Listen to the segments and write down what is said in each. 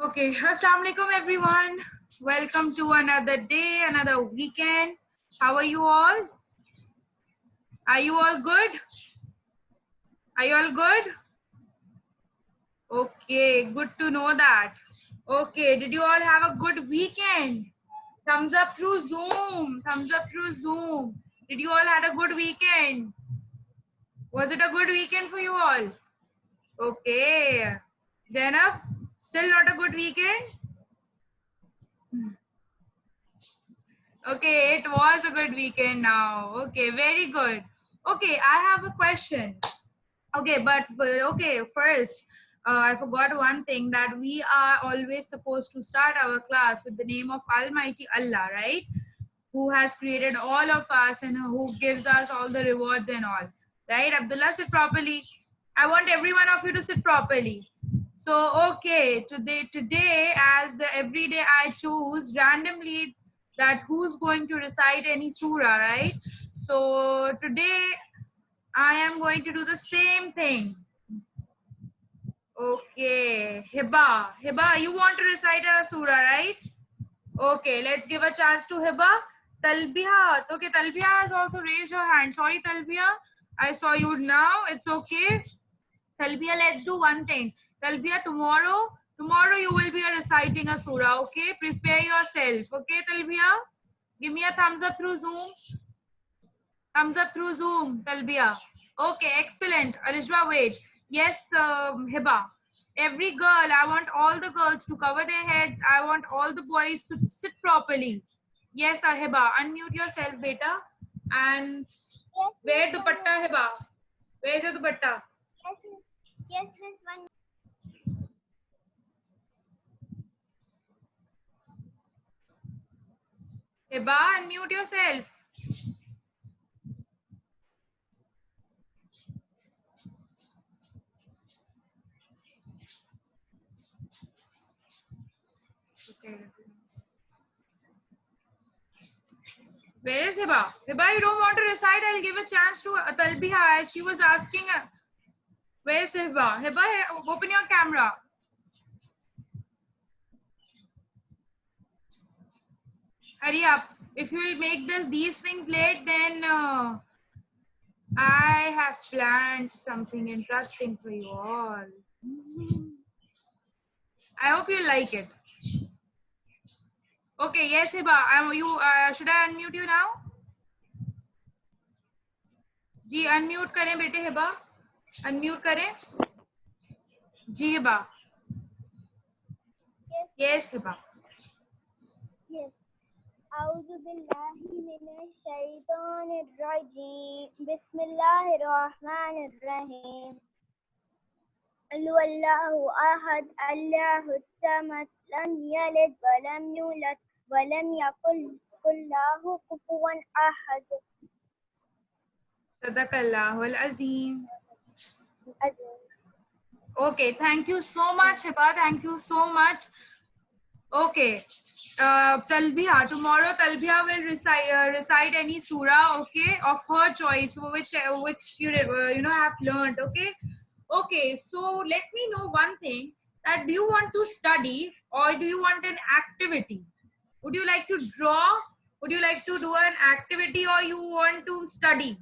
Okay, Assalamu alaikum everyone. Welcome to another day, another weekend. How are you all? Are you all good? Are you all good? Okay, good to know that. Okay, did you all have a good weekend? Thumbs up through Zoom. Thumbs up through Zoom. Did you all had a good weekend? Was it a good weekend for you all? Okay. Zainab, still not a good weekend? Okay, it was a good weekend now. Okay, very good. Okay, I have a question. Okay, but okay, first, I forgot one thing that we are always supposed to start our class with the name of Almighty Allah, right? Who has created all of us and who gives us all the rewards and all. Right? Abdullah, sit properly. I want every one of you to sit properly. So, okay, today, as every day I choose randomly that who's going to recite any surah, right? So today I am going to do the same thing. Okay, Hiba. Hiba, you want to recite a surah, right? Okay, let's give a chance to Hiba. Talbiha. Okay, Talbiha has also raised her hand. Sorry, Talbiha. I saw you now. It's okay. Talbiya, let's do one thing. Talbiya, tomorrow you will be reciting a surah, okay? Prepare yourself, okay, Talbiya? Give me a thumbs up through Zoom. Thumbs up through Zoom, Talbiya. Okay, excellent. Alishba, wait. Yes, Hiba. Every girl, I want all the girls to cover their heads. I want all the boys to sit properly. Yes, Hiba. Unmute yourself, beta. And wear dupatta, Hiba. Where's your dupatta? Yes, Miss One. Hiba, unmute yourself. Okay. Where is Hiba? Hiba, you don't want to recite? I'll give a chance to Talbiha as she was asking. Where is Hiba? Hiba, open your camera. Hurry up. If you will make these things late, then I have planned something interesting for you all. I hope you like it. Okay, yes, Hiba. Should I unmute you now? Ji unmute करें बेटे Hiba unmute करें जी Hiba yes Hiba Yes. أعوذ بالله من الشيطان الرجيم بسم الله الرحمن الرحيم قل هو الله أحد الله الصمد لم يلد ولم يولد ولم يكن له كفوا أحد. صدق الله العظيم. Okay, thank you so much, Hiba. Thank you so much. Okay, Talbiha. Tomorrow, Talbiha will recite any surah, okay, of her choice, which you have learned. Okay, okay. So let me know one thing. That do you want to study or do you want an activity? Would you like to draw? Would you like to do an activity or you want to study?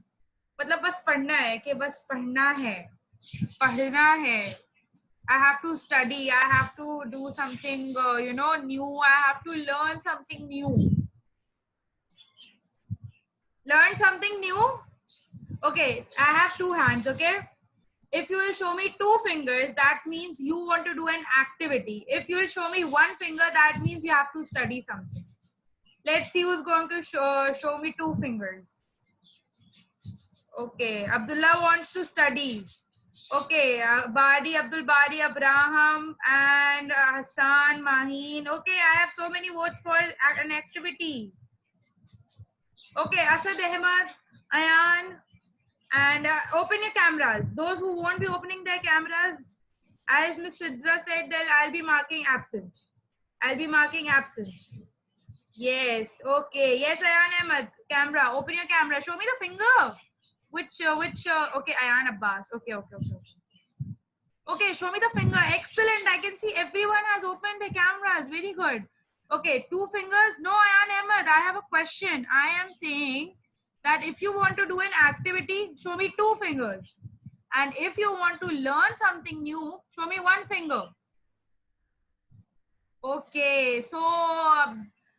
मतलब बस पढ़ना है कि बस पढ़ना है पढ़ना है I have to study. I have to do something, new. I have to learn something new. Learn something new? Okay, I have two hands, okay? If you will show me two fingers, that means you want to do an activity. If you will show me one finger, that means you have to study something. Let's see who's going to show me two fingers. Okay, Abdullah wants to study. Okay, Badi, Abdul Badi, Abraham, and Hassan, Maheen. Okay, I have so many votes for an activity. Okay, Asad Ahmad, Ayan, and open your cameras. Those who won't be opening their cameras, as Ms. Sidra said, that I'll be marking absent. I'll be marking absent. Yes, okay. Yes, Ayan Ahmad, camera. Open your camera. Show me the finger. Okay, Ayan Abbas. Okay. Okay, show me the finger. Excellent. I can see everyone has has opened the cameras. Very good. Okay, 2 fingers. No, Ayan Ahmed, I have a question. I am saying that if you want to do an activity, show me 2 fingers. And if you want to learn something new, show me 1 finger. Okay, so I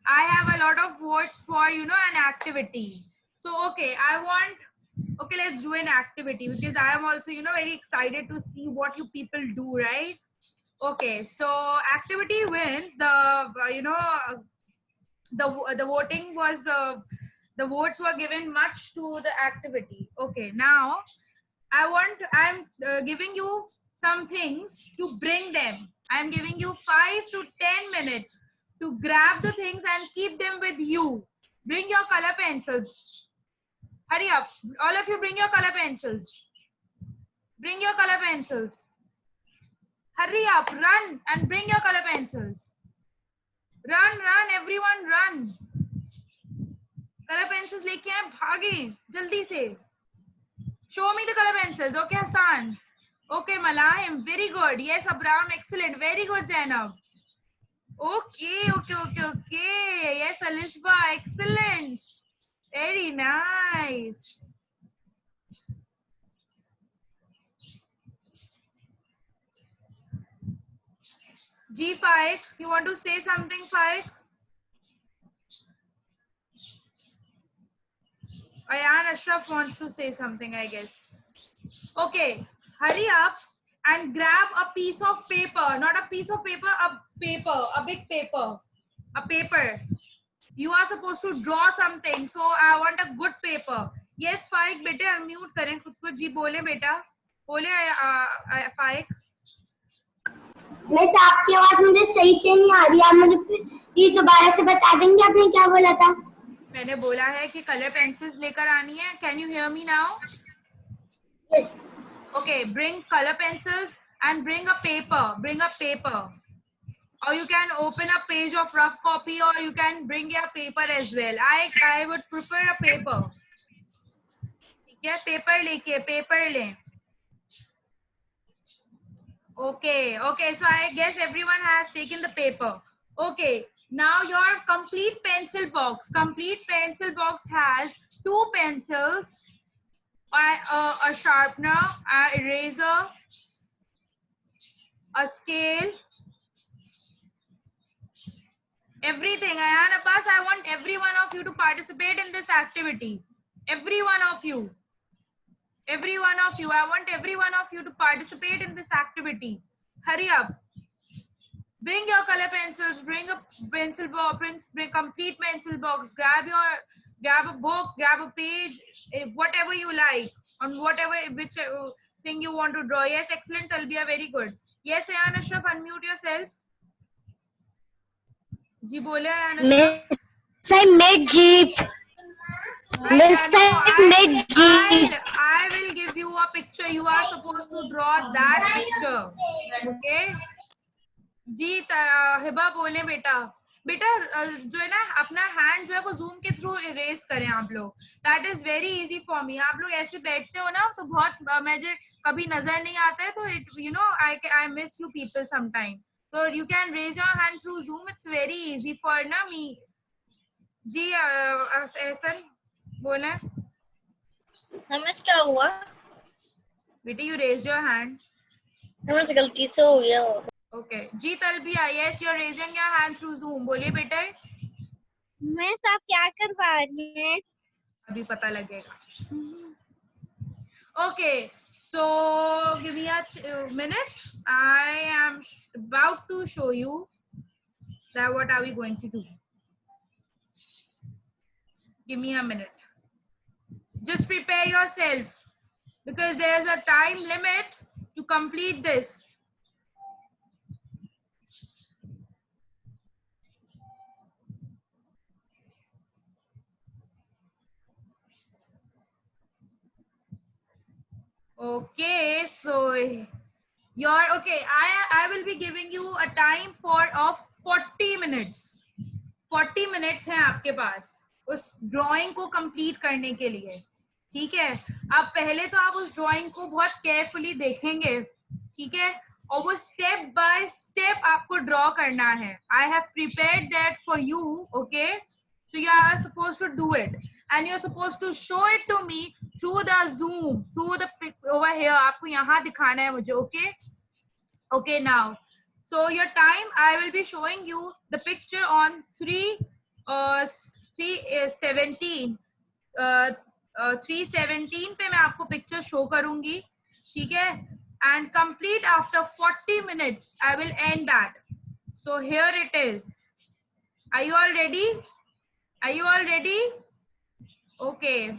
have a lot of votes for, you know, an activity. So, okay, okay, let's do an activity because I am also, you know, very excited to see what you people do, right? Okay, so activity wins. The voting was, the votes were given much to the activity. Okay, now I'm giving you some things to bring them. I'm giving you 5 to 10 minutes to grab the things and keep them with you. Bring your color pencils. Hurry up. All of you bring your color pencils. Bring your color pencils. Hurry up. Run and bring your color pencils. Run, everyone run. Color pencils लेके आए, भागे जल्दी से. Show me the color pencils. Okay, Hassan. Okay, Malahim. Very good. Yes, Abraham. Excellent. Very good, Zainab. Okay. Yes, Alishba. Excellent. Very nice. G, Faik. You want to say something, Faik? Ayan Ashraf wants to say something, I guess. Okay. Hurry up and grab a piece of paper. Not a piece of paper, a paper. A big paper. A paper. You are supposed to draw something. So I want a good paper. Yes, Faik, बेटे unmute करें खुद को. जी बोले बेटा. बोले Faik. Miss आपकी आवाज मुझे सही से नहीं आ रही. आप मुझे प्लीज दोबारा से बता देंगे आपने क्या बोला था? मैंने बोला है कि कलर पेंसिल्स लेकर आनी है. Can you hear me now? Yes. Okay, bring color pencils and bring a paper. Bring a paper. Or you can open a page of rough copy, or you can bring your paper as well. I would prefer a paper. ठीक है, paper लेके paper ले. Okay. So I guess everyone has taken the paper. Okay. Now your complete pencil box. Complete pencil box has 2 pencils, a sharpener, an eraser, a scale. Everything. Ayan Abbas, I want every one of you to participate in this activity. Every one of you. I want every one of you to participate in this activity. Hurry up. Bring your color pencils. Bring a pencil box. Bring complete pencil box. Grab a book. Grab a page. Whatever you like. On which thing you want to draw. Yes, excellent, Talbiya. Very good. Yes, Ayan Ashraf, unmute yourself. जी बोले Miss, I made jeep. Miss, I made jeep. I will give you a picture. You are supposed to draw that picture. Okay? जी हिबा बोले बेटा जो है ना अपना hand जो है वो जूम के थ्रू इरेज करें आप लोग. That is very easy for me. आप लोग ऐसे बैठते हो ना तो बहुत मुझे कभी नजर नहीं आता है तो it you know I miss you people some time. So you can raise your hand through Zoom. It's very easy for na me. जी ऐसन बोले. हमें क्या हुआ? बेटे you raised your hand. हमें गलती से हो गया. Okay. Ji तलबिया, yes, you're raising your hand through Zoom. बोलिए बेटे. मैं सब क्या करवा रही हैं? अभी पता लगेगा. Okay. So give me a minute. I am about to show you that what are we going to do. Give me a minute. Just prepare yourself because there's a time limit to complete this. Okay, so I will be giving you a time of 40 minutes. 40 minutes है आपके पास उस drawing को complete करने के लिए. ठीक है, अब पहले तो आप उस ड्राइंग को बहुत केयरफुली देखेंगे. ठीक है, और वो स्टेप बाय स्टेप आपको ड्रॉ करना है. I have prepared that for you. Okay, so you are supposed to do it and you're supposed to show it to me through the zoom, through the over here. आपको यहाँ दिखाना है मुझे. okay, okay, now so your time, I will be showing you the picture on 317 317 पे मैं आपको picture show करूंगी. ठीक है, and complete after 40 minutes I will end that. So here it is. Are you all ready? Are you all ready? Okay,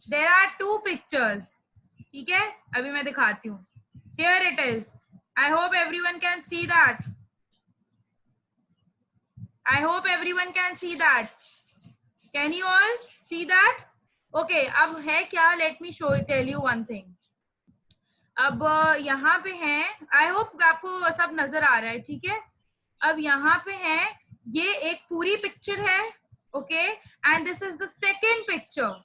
there are 2 pictures. ठीक है, अभी मैं दिखाती हूँ. Here it is. I hope everyone can see that. I hope everyone can see that. Can you all see that? Okay, अब है क्या? Let me tell you one thing. अब यहाँ पे है, I hope आपको सब नजर आ रहा है. ठीक है, अब यहाँ पे है, ये एक पूरी पिक्चर है. Okay, and this is the second picture.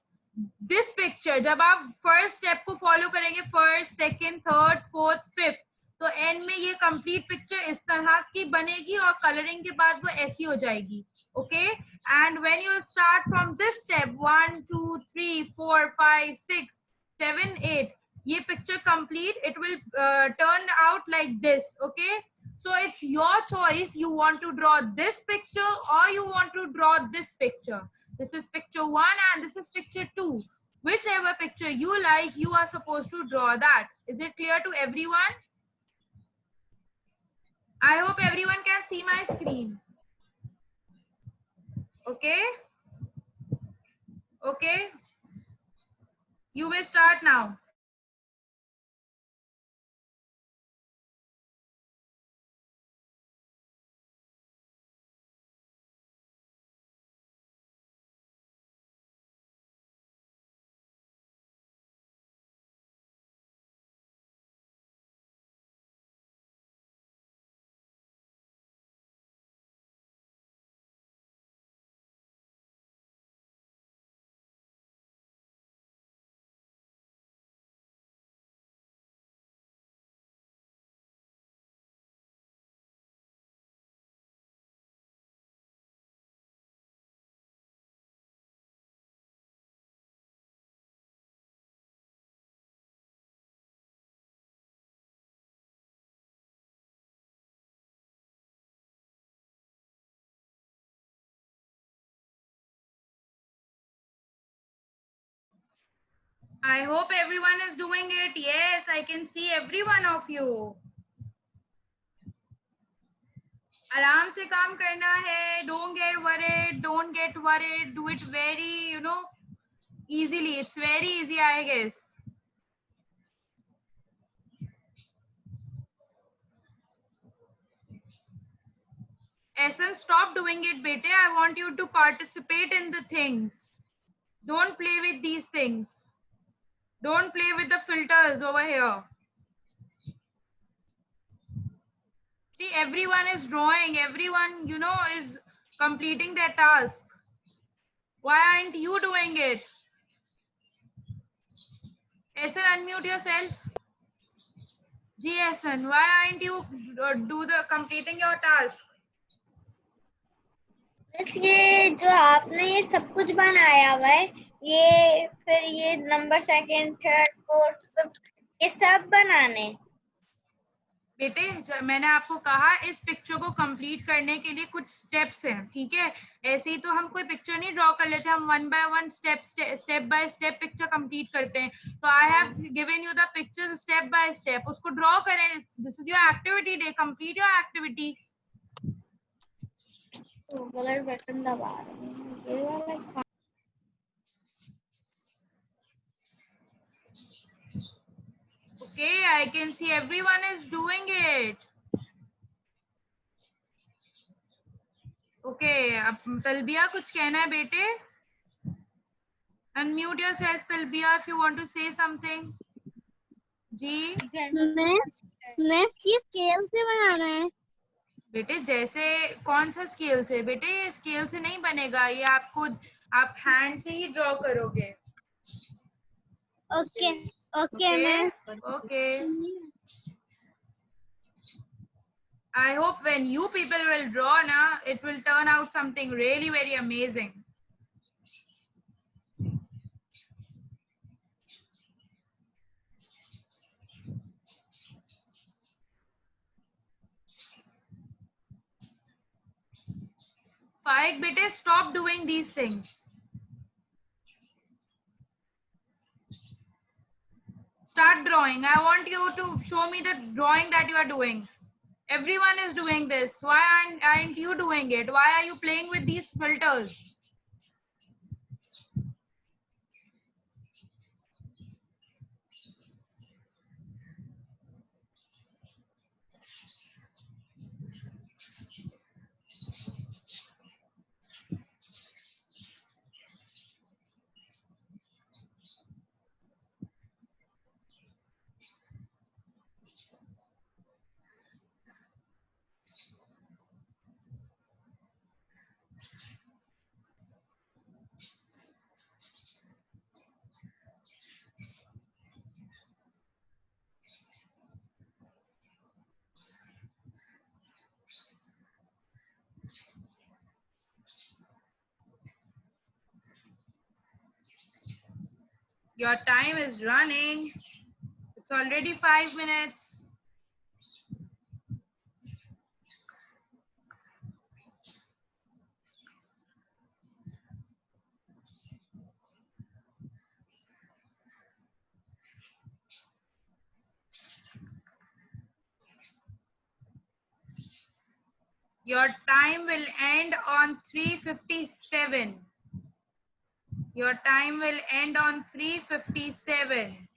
This picture जब आप फर्स्ट स्टेप को फॉलो करेंगे, first, second, third, fourth, fifth, तो एंड में ये कंप्लीट पिक्चर इस तरह की बनेगी और कलरिंग के बाद वो ऐसी हो जाएगी. Okay, and when you start from this step 1 2 3 4 5 6 7 8, ये picture complete, it will turn out like this. Okay, so it's your choice. You want to draw this picture or you want to draw this picture. This is picture 1 and this is picture 2. Whichever picture you like, you are supposed to draw that. Is it clear to everyone? I hope everyone can see my screen. Okay, okay, you may start now. I hope everyone is doing it. Yes, I can see every one of you. आराम से काम करना है. Don't get worried. Don't get worried. Do it very, easily. It's very easy, I guess. Essence, stop doing it, bete. I want you to participate in the things. Don't play with these things. Don't play with the filters over here. See, everyone is drawing. Everyone, is completing their task. Why aren't you doing it? Esan, unmute yourself. Ji Esan, why aren't you completing your task? बस ये जो आपने ये सब कुछ बनाया हुआ है, ये फिर ये नंबर सेकंड, थर्ड, फोर्थ, ये सब बनाने. बेटे, मैंने आपको कहा इस पिक्चर को कंप्लीट करने के लिए कुछ स्टेप्स हैं. ठीक है, ऐसे ही तो हम कोई पिक्चर नहीं ड्रॉ कर लेते, हम 1 by 1 step by step picture complete करते हैं. तो I have given you the pictures step by step. उसको ड्रॉ करें. This is your activity day. Complete your activity. गलत बटन दबा रहे हैं, ये वाला. Okay, I can see everyone is doing it. Okay, अब तलबिया कुछ कहना है बेटे? Unmute yourself, Talbiya, if you want to say something. जी. मैं इसकी स्केल से बनाना है. बेटे, जैसे कौन सा स्केल से? बेटे, स्केल से नहीं बनेगा ये. आप हैंड से ही ड्रॉ करोगे. ओके, ओके, मैं okay. I hope when you people will draw na, it will turn out something really very amazing. Faik bete, stop doing these things. Start drawing. I want you to show me the drawing that you are doing. Everyone is doing this. Why aren't you doing it? Why are you playing with these filters? Your time is running. It's already 5 minutes. Your time will end on 3:57. Your time will end on 3:57.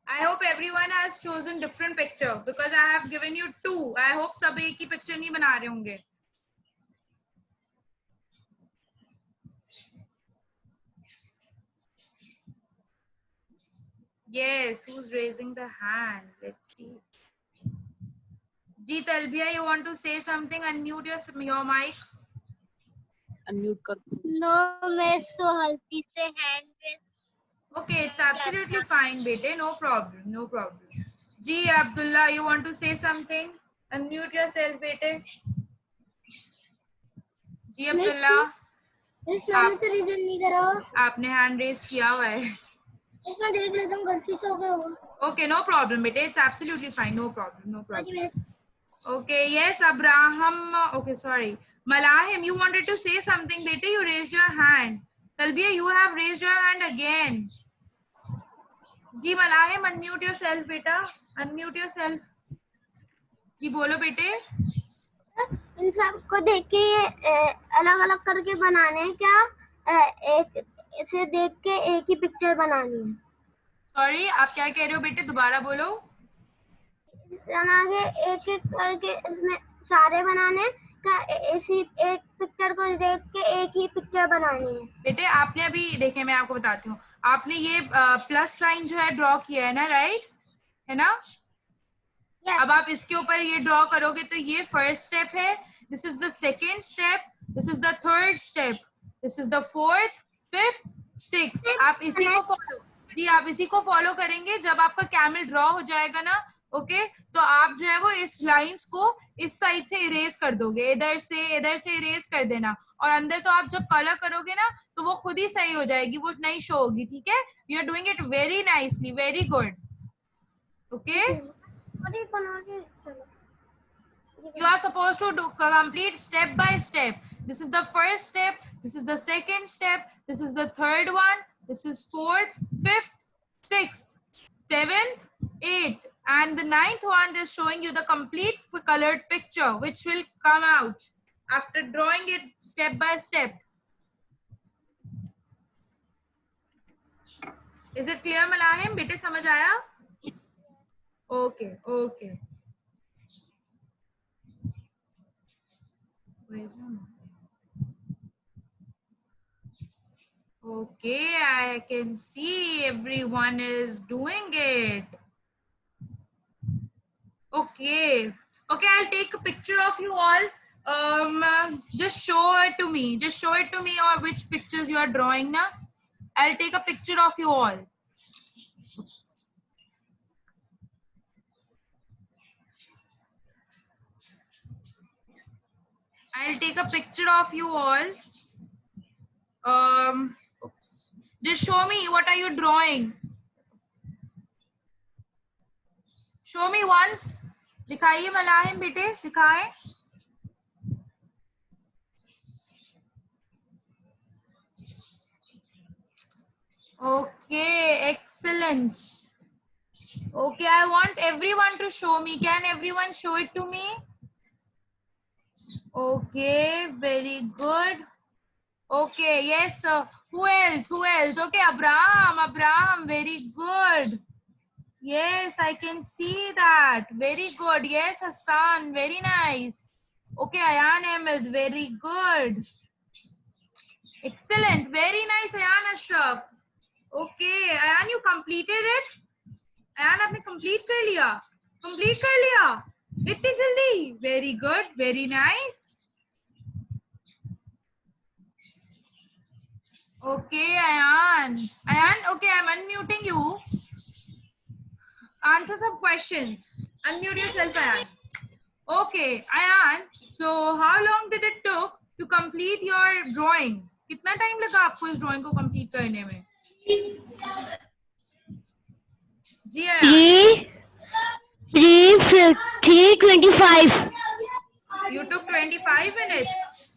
I hope everyone has chosen different picture because I have given you 2. I hope सब एक ही picture नहीं बना रहे होंगे. Yes, who's raising the hand? Let's see. Ji Talbia, you want to say something? Unmute your mic. Unmute कर दो। No मैं तो हल्की से hand raise Okay, it's absolutely fine, bete. No problem. No problem. Ji Abdullah, you want to say something? Unmute yourself, bete. जी अब्दुल्ला, तो reason नहीं करा आपने हैंड रेस किया हुआ है. उसमें देख लेता हूँ गलती से हो गया होगा. Okay, no problem, bete. It's absolutely fine. No problem. No problem. Okay, yes, Abraham. Okay, sorry. Malahim, you wanted to say something, bete. You raised your hand. Talbiya, you have raised your hand again. Ji Malahim, unmute yourself, beta. Unmute yourself. जी बोलो बेटे. इन सबको देख के अलग अलग करके बनाने हैं क्या? एक इसे देख के एक ही पिक्चर बनानी है. Sorry, आप क्या कह रहे हो बेटे? दोबारा बोलो. बना के एक एक करके इसमें सारे बनाने का इसी एक पिक्चर को देख के एक ही पिक्चर बनानी है. बेटे आपने अभी देखे, मैं आपको बताती हूँ. आपने ये प्लस साइन जो है ड्रॉ किया है ना, राइट है ना? Yes. अब आप इसके ऊपर ये ड्रॉ करोगे तो ये फर्स्ट स्टेप है. This is the second step. This is the third step. This is the fourth, fifth, sixth. आप इसी को फॉलो, जी आप इसी को फॉलो करेंगे. जब आपका कैमल ड्रॉ हो जाएगा ना, ओके, तो आप जो है वो इस लाइंस को इस साइड से इरेज कर दोगे. इधर से इरेज कर देना. और अंदर तो आप जब कलर करोगे ना तो वो खुद ही सही हो जाएगी, वो नहीं शो होगी. ठीक है? You are doing it very nicely, very good. Okay, you are supposed to do complete step by step. This is the first step, this is the second step, this is the third one, this is fourth, fifth, sixth, seventh, eighth, and the ninth one is showing you the complete colored picture which will come out after drawing it step by step. Is it clear Malahim? Bete samajh aaya? Okay, okay. Where's my mom? Okay, I can see everyone is doing it. Okay, okay, I'll take a picture of you all. Just show it to me. Just show it to me or which pictures you are drawing now. I'll take a picture of you all. I'll take a picture of you all. Just show me what are you drawing. Show me once. दिखाइए मलाहिम बेटे, दिखाएं. Okay, excellent. Okay, I want everyone to show me. Can everyone show it to me? Okay, very good. Okay, yes, sir. Who else? Who else? Okay, Abraham, very good. Yes, I can see that. Very good. Yes, Hassan, very nice. Okay, Ayan Ahmed, very good. Excellent. Very nice, Ayan Ashraf. Okay, Ayan, you completed it? Ayan, आपने complete कर लिया? Complete कर लिया? इतनी जल्दी? Very good. Very nice. Okay, Ayan. Ayan, okay, I'm unmuting you. Answer some questions. Unmute yourself, Ayan. Okay, Ayan. So, how long did it took to complete your drawing? कितना time लगा आपको इस drawing को complete करने में? जी Ayan. 3:25. You took 25 minutes.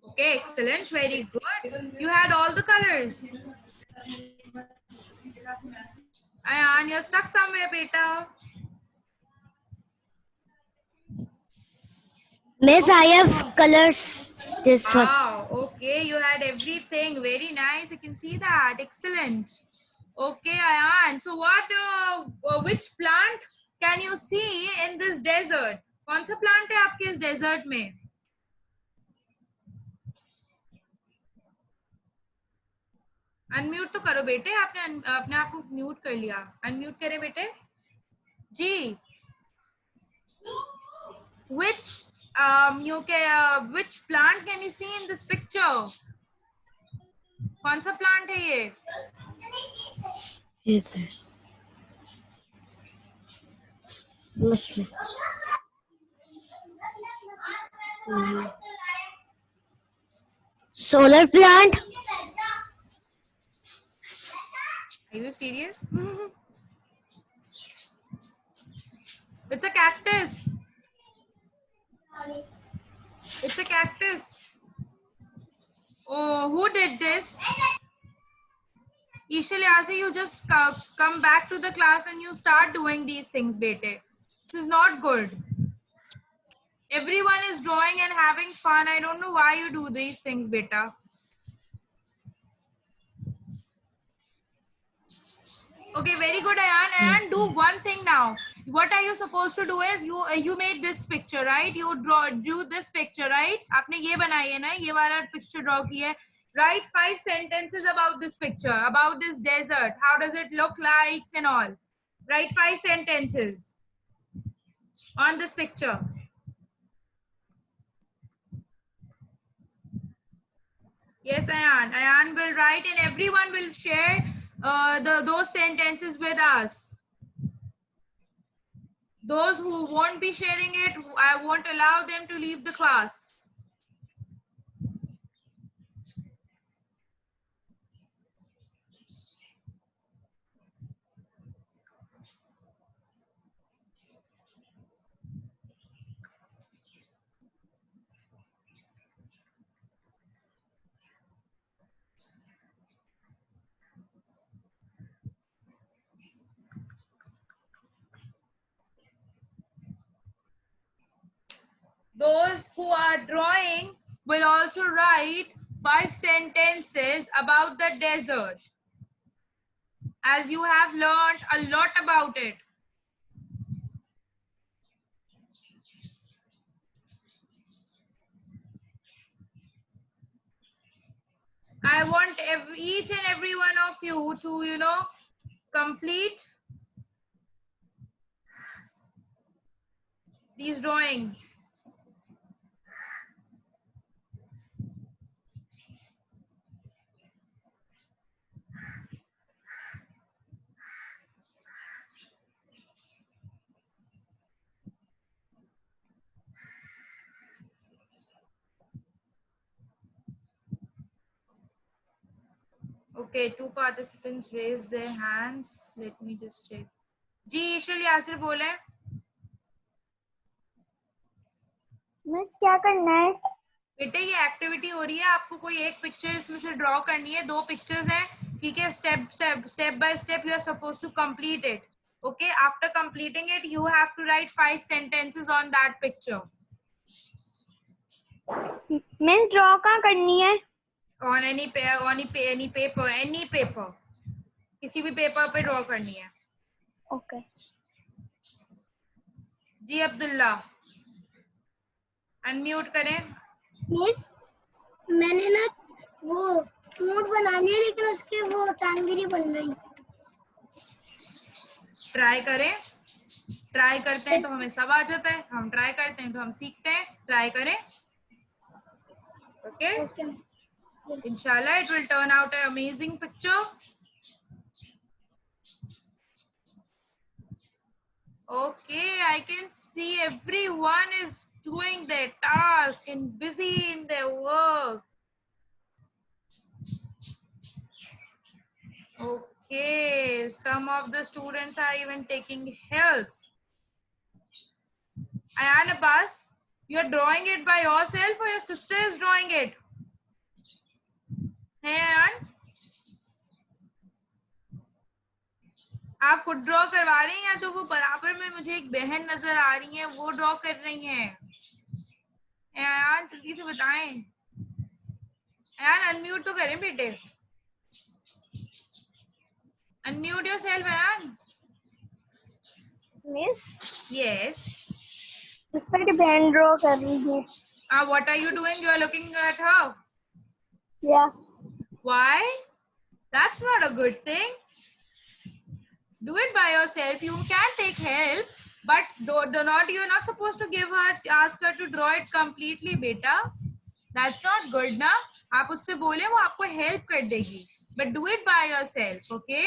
Okay, excellent. Very good. You had all the colors. Ayan, you're stuck somewhere, beta. Miss, I have colors. This one. Wow, okay, you had everything. Very nice. I can see that. Excellent. Okay, Ayan. So which plant can you see in this desert? कौन सा plant है आपके इस desert में? Unmute तो करो बेटे. आपने अपने आप को mute कर लिया. Unmute करें बेटे. जी. Which which plant can you see in this picture? कौन सा plant है ये? Solar plant. Are you serious? It's a cactus. It's a cactus. Oh, who did this? Ishal Yasi, you just come back to the class and you start doing these things, bete. This is not good. Everyone is drawing and having fun. I don't know why you do these things, beta. Okay, very good, Ayan. Ayan, do one thing now. What are you supposed to do is you made this picture, right? You drew this picture, right? आपने ये बनाई है ना, ये वाला picture draw किया है. Write 5 sentences about this picture, about this desert. How does it look like and all. Write 5 sentences on this picture. Yes, Ayan. Ayan will write and everyone will share those sentences with us. Those who won't be sharing it, I won't allow them to leave the class. Those who are drawing will also write 5 sentences about the desert, as you have learned a lot about it. I want each and every one of you to, complete these drawings. Okay, 2 participants raised their hands. Let me just check. जी ईशल यासिर बोले. Miss क्या करना है? बेटे ये activity हो रही है, आपको कोई एक पिक्चर इसमें से ड्रॉ करनी है. 2 पिक्चर्स हैं, ठीक है. Step by step you are suppose to complete it. Okay, after completing it you have to write 5 sentences on that picture. Miss draw कहाँ करनी है? ऑन एनी पेपर, किसी भी पेपर पे ड्रॉ करनी है. ओके. जी अब्दुल्ला अनम्यूट करें. मिस मैंने ना वो नोट बना लिया लेकिन उसके वो टांगे नहीं बन रही. ट्राई करें. ट्राई करते हैं तो हमें सब आ जाता है, हम ट्राई करते हैं तो हम सीखते हैं. ट्राई करें. ओके, इंशाल्लाह it will turn out an amazing picture. Okay, I can see everyone is doing their task and busy in their work. Okay, some of the students are even taking help. Ayan Abbas, you're drawing it by yourself or your sister is drawing it? Hey Ayan, आप खुद draw करवा रही हैं या जो वो बराबर में मुझे एक बहन नजर आ रही है वो ड्रॉ कर रही हैं? अयान जल्दी से बताएं. अयान अनम्यूट तो करें बेटे. Unmute yourself Ayaan. Miss yes. इस पर बहन ड्रॉ कर रही है. What are you doing? You are looking at her. या Why? That's not a good thing. Do it by yourself. You can take help, but you're not supposed to ask her to draw it completely, beta. That's not good, na? आप उससे बोले वो आपको help कर देगी. But do it by yourself, okay?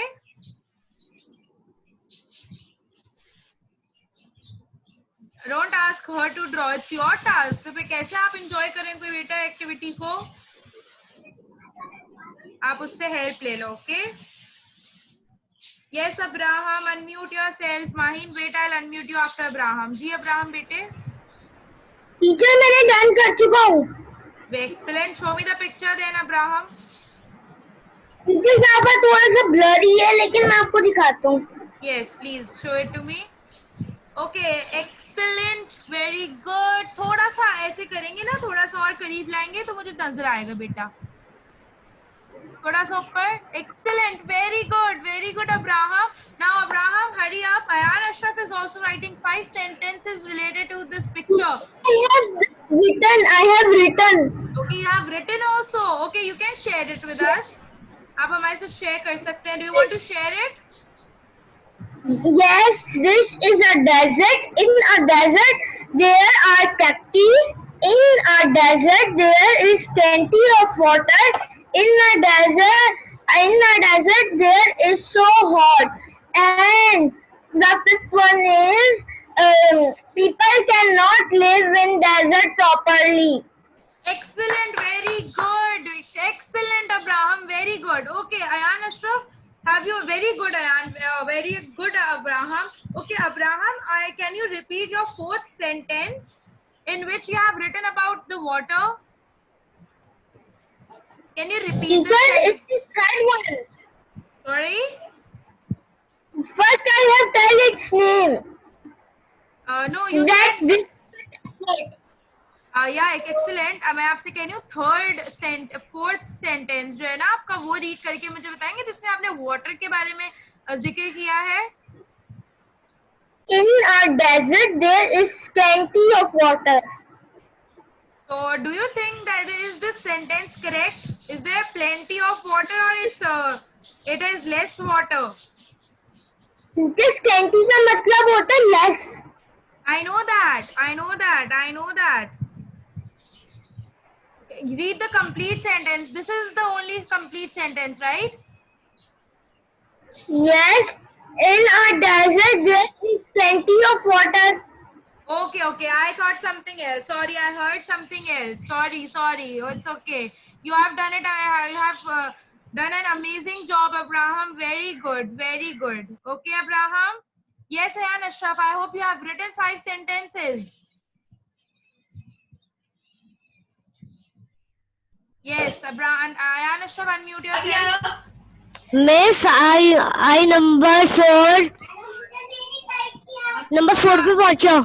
Don't ask her to draw. It's your task. तो फिर कैसे आप enjoy करें कोई बेटा एक्टिविटी को? आप उससे help ले लो, okay? Yes, Abraham, unmute yourself. Mahin, beta, I'll unmute you after Abraham. जी Abraham बेटे. टीचर मैंने डन कर चुका हूँ. Excellent. Show me the picture then, Abraham. Teacher यहाँ पर थोड़ा सा ब्लरी है लेकिन मैं आपको दिखाता हूँ. Yes, please show it to me. Okay, excellent, very good. थोड़ा सा ऐसे करेंगे ना, थोड़ा सा और करीब लाएंगे तो मुझे नजर आएगा बेटा. थोड़ा सा ऊपर. Excellent, very good, Abraham. Now, Abraham, hurry up. Ayan Ashraf is also writing 5 sentences related to this picture. I have written. Okay, you have written also. Okay, you can share it with us. आप हमारे साथ share कर सकते हैं. Do you want to share it? Yes, this is a desert. In a desert, there are cacti. In a desert, there is plenty of water. In a desert, there is so hot. And the fifth one is people cannot live in desert properly. Excellent, very good. Excellent, Abraham, very good. Okay, Ayan Ashraf, have you very good, Ayan, very good, Abraham. Okay, Abraham, can you repeat your 4th sentence in which you have written about the water? Can you repeat this? It's the third one. Sorry? First, I have tell its name. No, you That's said... this. Yeah, excellent. मैं आपसे कह रही हूँ 4th sentence जो है ना आपका वो रीड करके मुझे बताएंगे जिसमें आपने वाटर के बारे में जिक्र किया है. In a desert, there is plenty of water. So, do you think that is this sentence correct? Is there plenty of water or it is less water? This plenty का मतलब होता है less. I know that. I know that. I know that. Read the complete sentence. This is the only complete sentence, right? Yes, in a desert there is plenty of water. Okay, okay. I thought something else. Sorry, I heard something else. Sorry, sorry. Oh, it's okay. You have done it. You have done an amazing job, Abraham. Very good. Very good. Okay, Abraham. Yes, Ayan Ashraf. I hope you have written 5 sentences. Yes, Abraham. Ayan Ashraf, unmute yourself. Miss, I number 4 पे पहुंचा.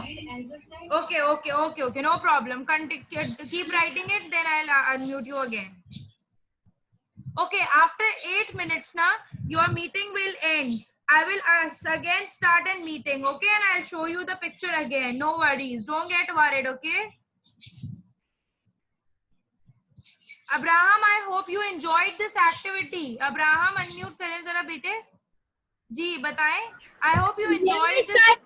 Okay, okay, okay, okay. No problem. Keep writing it. Then I'll unmute you again. Okay, after 8 minutes now, your meeting will end. I will again start a meeting, okay? And I'll show you the picture again. No worries. Don't get worried, okay? Abraham, I hope you enjoyed this activity. Abraham, unmute करें जरा बेटे. जी बताएं. I hope you enjoyed this.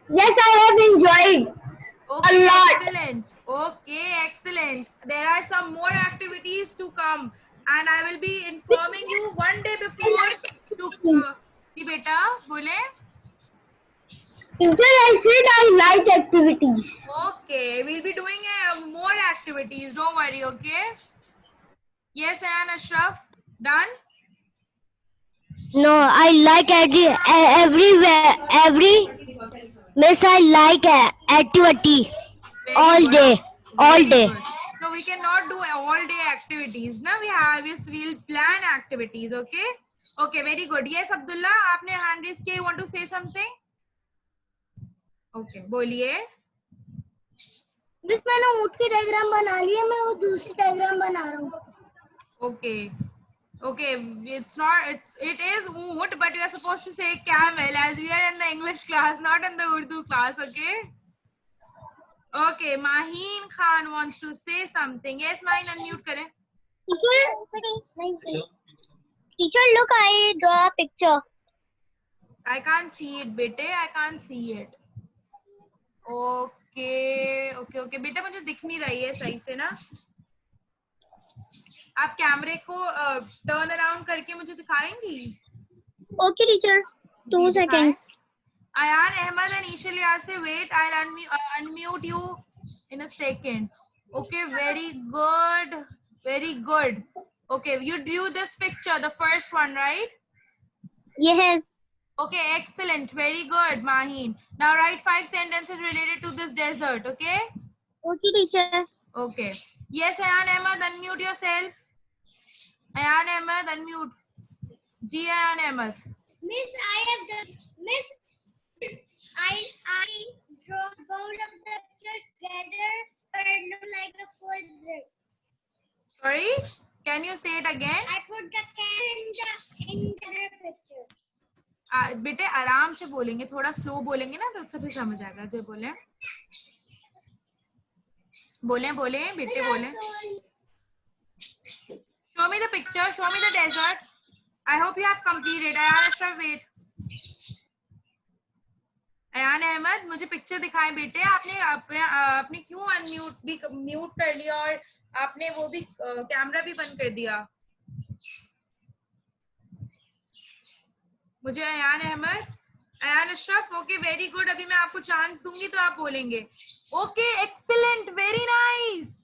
Yes, I have enjoyed. Okay, A lot. excellent. Okay, excellent. There are some more activities to come, and I will be informing you one day before to. जी बेटा बोले. Teacher, I said I like activities. Okay, we'll be doing more activities. Don't worry. Okay. Yes, Ayan Ashraf. Done. No, I like every miss. I like activity Very all good. day, all Very day. good. No, we cannot do all day activities. Now we'll plan activities. Okay. Okay. Very good. Yes, Abdullah. आपने hand raise किया. You want to say something? Okay. बोलिए. Miss मैंने ऊँट की diagram बना ली है. मैं वो दूसरी डायग्राम बना रहा हूँ. Okay. Okay, it is oot, but you are supposed to say camel as we are in the English class, not in the Urdu class, okay? Okay, Maheen Khan wants to say something. Yes, Maheen, unmute kare. Teacher, look, I draw a picture. I can't see it, bete. I can't see it. Okay, okay, okay. बेटा मुझे दिख नहीं रही है सही से ना. आप कैमरे को टर्न अराउंड करके मुझे दिखाएंगी. Okay, teacher. 2 seconds. Ayan Ahmed and Ishal Yasir, wait, I'll unmute you in a second. Okay, very good. Very good. Okay, you drew this picture, the first one, right? Yes. Okay, excellent. Very good, Maheen. Now write 5 sentences related to this desert, okay? Okay, teacher. Okay. Yes, Ayan Ahmed, unmute yourself. Ayan Ahmed, unmute. Ji Ayan Ahmed. Miss, I have done. Miss, I draw both of the pictures together, but it looks like a full drink. Sorry? Can you say it again? I put the can in the other picture. बेटे आराम से बोलेंगे, थोड़ा slow बोलेंगे ना तो सभी समझ आएगा. जो बोले बोले बोले बेटे बोले. Show me the picture. Show me the desert. I hope you have completed. Ayan Ashraf, wait. Ayan Ahmad, मुझे पिक्चर दिखाएं बेटे. आपने आपने क्यों म्यूट कर लिया और आपने वो भी कैमरा भी बंद कर दिया. मुझे Ayaan Ahmed, Ayaan Ashraf. Okay, very good. अभी मैं आपको चांस दूंगी तो आप बोलेंगे. Okay, excellent, very nice.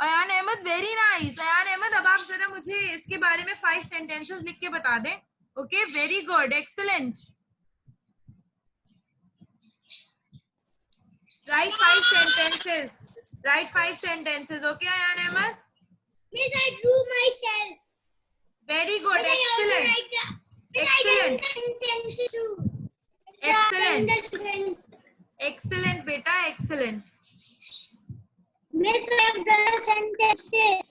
Ayaan Ahmed, very nice. Ayaan Ahmed, अब आप जरा मुझे इसके बारे में 5 सेंटेंसेस लिख के बता दें. Okay, very good, excellent. Write 5 sentences. Write 5 sentences. Okay, Ayan Ahmed? Miss, I drew myself. Very good. Miss, Excellent. Excellent. Excellent. Excellent. Excellent, beta. Excellent. Miss, I have done sentences.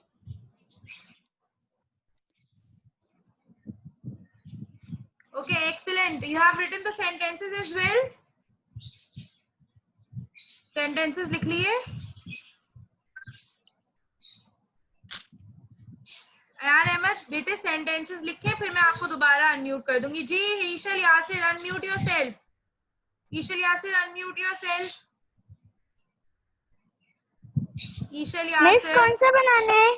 Okay, excellent. You have written the sentences as well? Sentences लिख लिए? अयान अहमद, बेटे sentences लिखें, फिर मैं आपको दोबारा unmute कर दूंगी. जी Ishal Yasir, unmute yourself. Ishal Yasir, unmute yourself. Ishal miss Yasir. कौन सा बनाना है?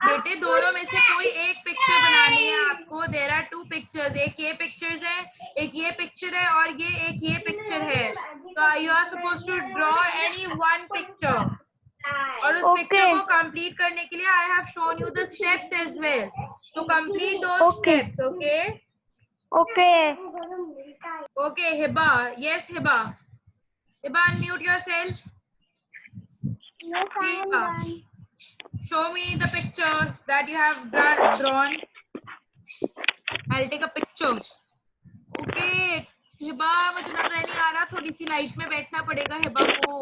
बेटे दोनों में से कोई एक पिक्चर बनानी है आपको. There are 2 pictures. एक ये पिक्चर्स है, एक ये पिक्चर है और ये पिक्चर है. तो you are suppose to draw any one picture. और उस पिक्चर को कंप्लीट करने के लिए I have shown you the steps as well. So complete those steps. Okay okay. Hiba, yes Hiba. Hiba, unmute yourself. Hiba, show me the picture that you have drawn. I'll take a picture. Okay. Hiba, मुझे नजर नहीं आ रहा. थोड़ी सी light में बैठना पड़ेगा हिबा को.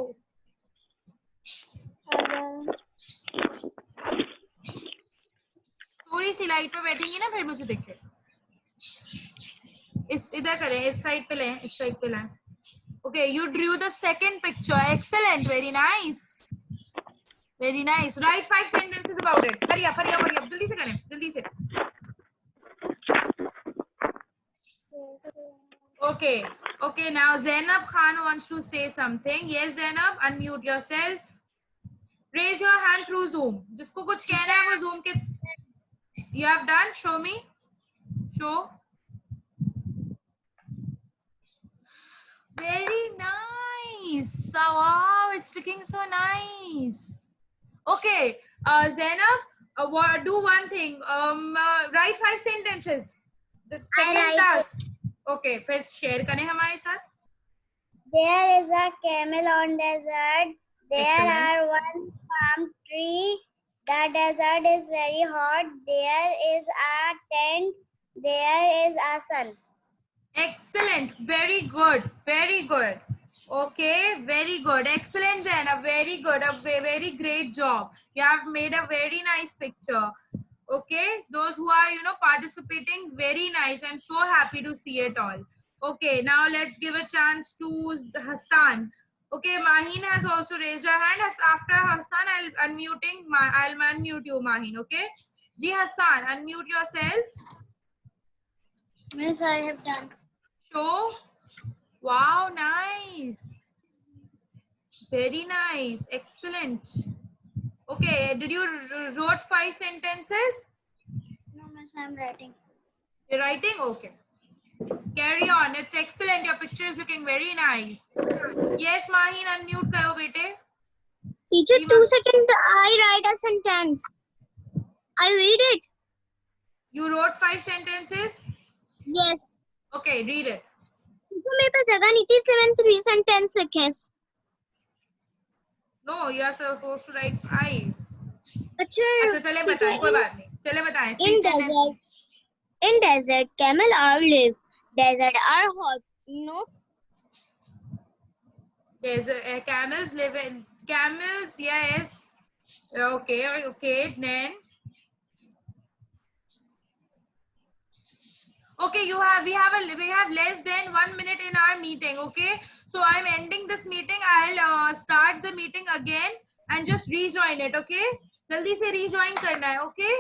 थोड़ी सी लाइट में बैठेंगी ना फिर मुझे दिखे. इधर करें, इस साइड पे लें, इस साइड पे लें. Okay, you drew the second picture. Excellent. Very nice. Very nice. Write 5 sentences about it. Hurry up, hurry up, hurry up. जल्दी से करें, जल्दी से. Okay. Okay, now Zainab Khan wants to say something. Yes, Zainab, unmute yourself. Raise your hand through Zoom. जिसको कुछ कहना है वो Zoom के. You have done? Show me. Show. Very nice. Wow, it's looking so nice. Okay, Zainab, do one thing. Write 5 sentences. The second task. Okay, first share करें हमारे साथ. There is a camel on desert. There Excellent. are one palm tree. The desert is very hot. There is a tent. There is a sun. Excellent. Very good. Very good. Okay, very good. Excellent, Zainab. Very good. A very great job. You have made a very nice picture. Okay, those who are participating, very nice. I'm so happy to see it all. Okay, now let's give a chance to Hassan. Okay, Mahin has also raised her hand. After Hassan, I'll unmute you, Mahin. Okay, Ji Hassan, unmute yourself. Yes, I have done. Show. Wow, nice. Very nice. Excellent. Okay, did you wrote 5 sentences? No, miss, I'm writing. You're writing? Okay. Carry on. It's excellent. Your picture is looking very nice. Yes, Mahin, unmute karo bete. Teacher, Ji, 2 seconds. I write a sentence. I read it. You wrote 5 sentences? Yes. Okay, read it. तो मेरे पास जगह नहीं थी इसलिए मैंने 3 sentence लिखे. No, you are supposed to write 5. अच्छा चले बताएं, कोई बात नहीं. चले बताएं. 3 In sentences. desert, camel are live. Desert are hot. No. There's camels live in camels. Yes. Okay. Okay. Then. Okay. We have less than 1 minute in our meeting. Okay. So I'm ending this meeting. I'll start the meeting again and just rejoin it. Okay. जल्दी से rejoin करना है. Okay.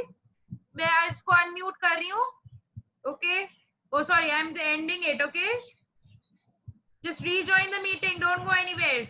मैं इसको unmute कर रही हूँ. Okay. Oh, sorry. I'm ending it. Okay. Just rejoin the meeting. Don't go anywhere.